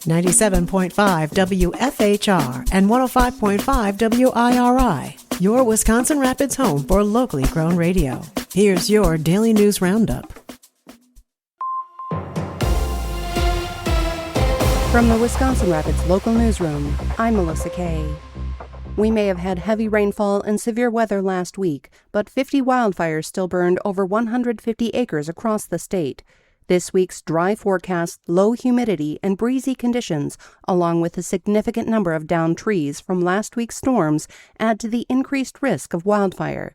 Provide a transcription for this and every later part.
97.5 WFHR and 105.5 WIRI, your Wisconsin Rapids home for locally grown radio. Here's your Daily News Roundup. From the Wisconsin Rapids Local Newsroom, I'm Melissa Kay. We may have had heavy rainfall and severe weather last week, but 50 wildfires still burned over 150 acres across the state. This week's dry forecast, low humidity, and breezy conditions, along with a significant number of downed trees from last week's storms, add to the increased risk of wildfire.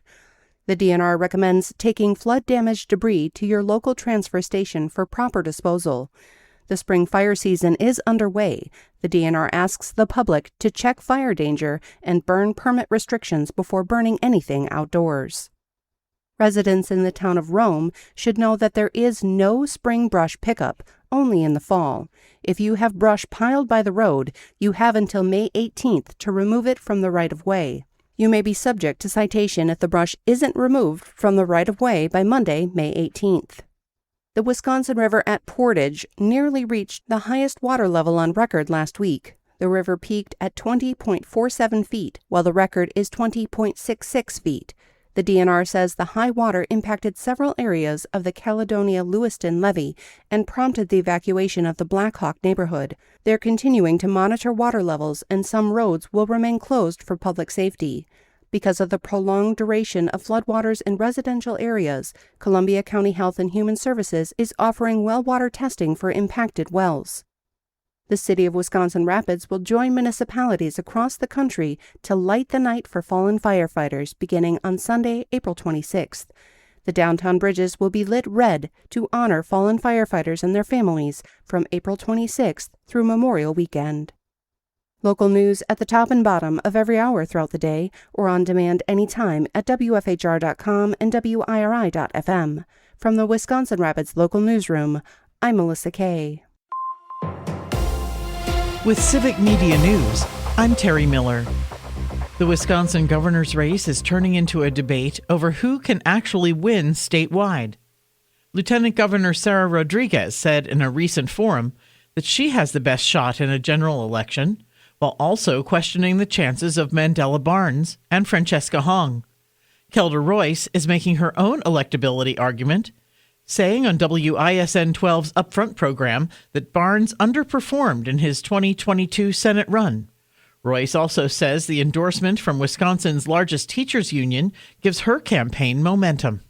The DNR recommends taking flood-damaged debris to your local transfer station for proper disposal. The spring fire season is underway. The DNR asks the public to check fire danger and burn permit restrictions before burning anything outdoors. Residents in the town of Rome should know that there is no spring brush pickup, only in the fall. If you have brush piled by the road, you have until May 18th to remove it from the right-of-way. You may be subject to citation if the brush isn't removed from the right-of-way by Monday, May 18th. The Wisconsin River at Portage nearly reached the highest water level on record last week. The river peaked at 20.47 feet, while the record is 20.66 feet. The DNR says the high water impacted several areas of the Caledonia-Lewiston levee and prompted the evacuation of the Blackhawk neighborhood. They're continuing to monitor water levels, and some roads will remain closed for public safety. Because of the prolonged duration of floodwaters in residential areas, Columbia County Health and Human Services is offering well water testing for impacted wells. The City of Wisconsin Rapids will join municipalities across the country to light the night for fallen firefighters beginning on Sunday, April 26th. The downtown bridges will be lit red to honor fallen firefighters and their families from April 26th through Memorial Weekend. Local news at the top and bottom of every hour throughout the day or on demand anytime at WFHR.com and WIRI.FM. From the Wisconsin Rapids Local Newsroom, I'm Melissa Kay. With Civic Media News, I'm Terry Miller. The Wisconsin governor's race is turning into a debate over who can actually win statewide. Lieutenant Governor Sarah Rodriguez said in a recent forum that she has the best shot in a general election, while also questioning the chances of Mandela Barnes and Francesca Hong. Kelda Royce is making her own electability argument, saying on WISN 12's Upfront program that Barnes underperformed in his 2022 Senate run. Royce also says the endorsement from Wisconsin's largest teachers union gives her campaign momentum.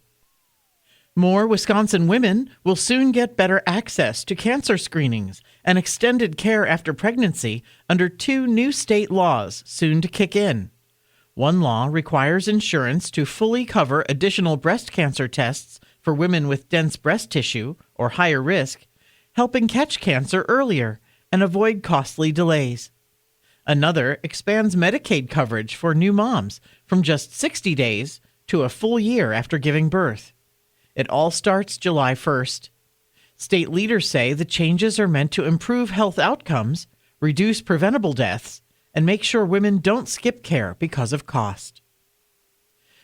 More Wisconsin women will soon get better access to cancer screenings and extended care after pregnancy under two new state laws soon to kick in. One law requires insurance to fully cover additional breast cancer tests for women with dense breast tissue or higher risk, helping catch cancer earlier and avoid costly delays. Another expands Medicaid coverage for new moms from just 60 days to a full year after giving birth. It all starts July 1st. State leaders say the changes are meant to improve health outcomes, reduce preventable deaths, and make sure women don't skip care because of cost.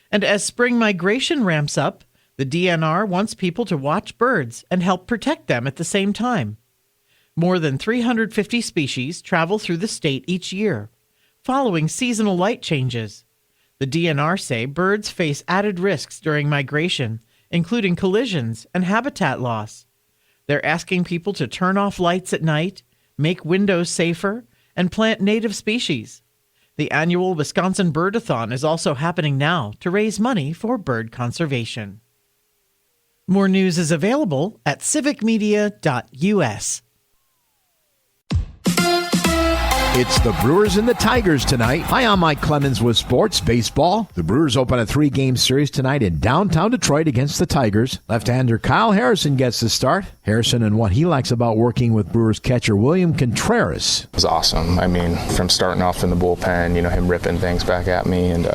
And as spring migration ramps up, the DNR wants people to watch birds and help protect them at the same time. More than 350 species travel through the state each year, following seasonal light changes. The DNR say birds face added risks during migration, including collisions and habitat loss. They're asking people to turn off lights at night, make windows safer, and plant native species. The annual Wisconsin Birdathon is also happening now to raise money for bird conservation. More news is available at civicmedia.us. It's the Brewers and the Tigers tonight. Hi, I'm Mike Clemens with Sports Baseball. The Brewers open a 3-game series tonight in downtown Detroit against the Tigers. Left-hander Kyle Harrison gets the start. Harrison and what he likes about working with Brewers catcher William Contreras. It was awesome. I mean, from starting off in the bullpen, him ripping things back at me, and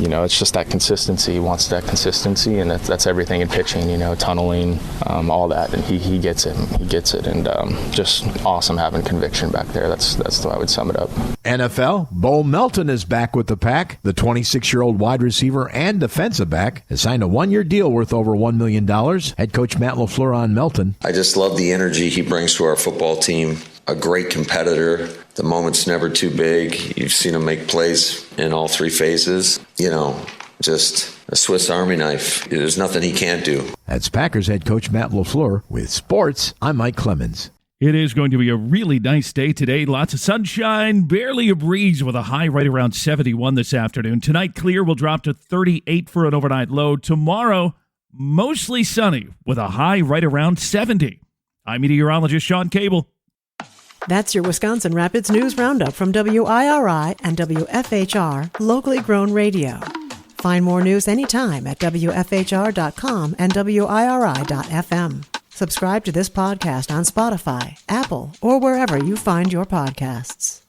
it's just that consistency. He wants that consistency, and that's everything in pitching. Tunneling, all that, and he gets it. He gets it, and just awesome having conviction back there. That's the way I would sum it up. NFL, Bo Melton is back with the Pack. The 26-year-old wide receiver and defensive back has signed a 1-year deal worth over $1 million. Head coach Matt LaFleur on Melton. I just love the energy he brings to our football team. a great competitor. The moment's never too big. You've seen him make plays in all three phases. Just a Swiss Army knife. There's nothing he can't do. That's Packers head coach Matt LaFleur. With sports, I'm Mike Clemens. It is going to be a really nice day today. Lots of sunshine, barely a breeze with a high right around 71 this afternoon. Tonight, clear will drop to 38 for an overnight low. Tomorrow, mostly sunny with a high right around 70. I'm meteorologist Sean Cable. That's your Wisconsin Rapids News Roundup from WIRI and WFHR, locally grown radio. Find more news anytime at WFHR.com and WIRI.FM. Subscribe to this podcast on Spotify, Apple, or wherever you find your podcasts.